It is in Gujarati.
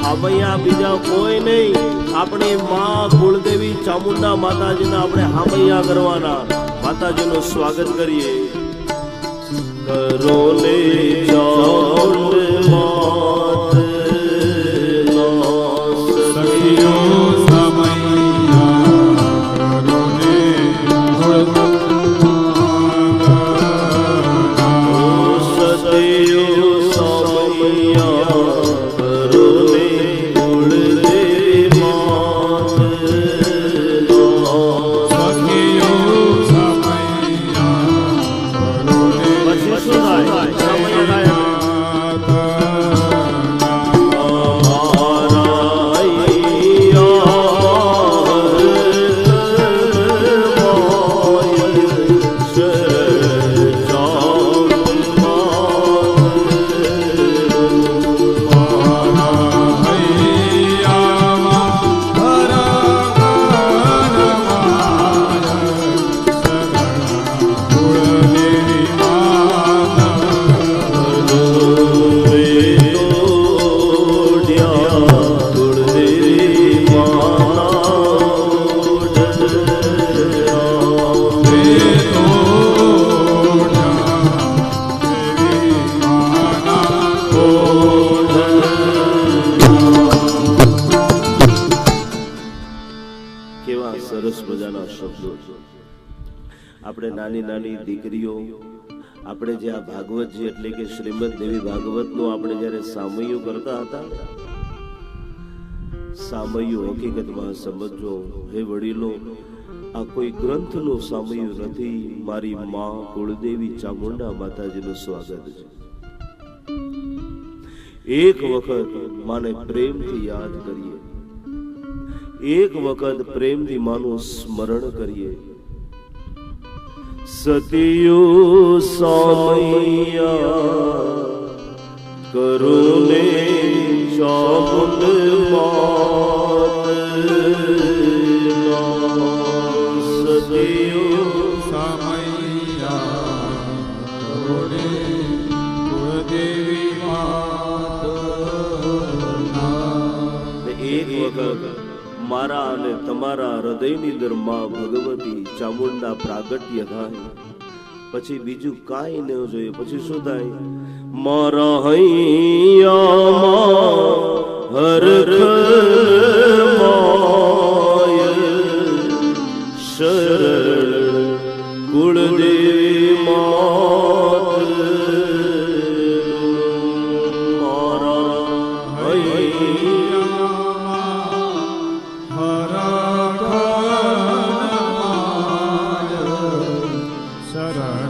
હામૈયા બીજા કોઈ નહીં, આપણી માં કુળદેવી ચામુંડા માતાજીના આપણે હામૈયા કરવાના. માતાજીનું સ્વાગત કરીએ. કરો ને ચામુંડ માત સખીઓ આપણે નાની નાની દીકરીઓ આપણે જે આ ભાગવતજી એટલે કે શ્રીમદ દેવી ભાગવતનું આપણે જ્યારે સામયું કરતા હતા, સામયું હકીકતમાં સમજો હે વડીલો, આ કોઈ ગ્રંથનું સામયું નથી, મારી માં કુળદેવી ચામુંડા માતાજીનું સ્વાગત છે. એક વખત માને પ્રેમથી યાદ કરીએ, એક વખત પ્રેમથી માનું સ્મરણ કરીએ. સતિયો સામૈયા કરુને ચામુંડ માત, સતિયો સામૈયા કરુને કુળદેવી માત. એક વખત મારા અને તમારા હૃદયની અંદર માં ભગવતી ચામુંડા પ્રાગટ્ય થાય, પછી બીજું કાંઈ ન જોઈએ. પછી શું થાય? મારા હૈયામાં હરખ માય શરણ કુળદેવી માત, મારા હૈયા શરણ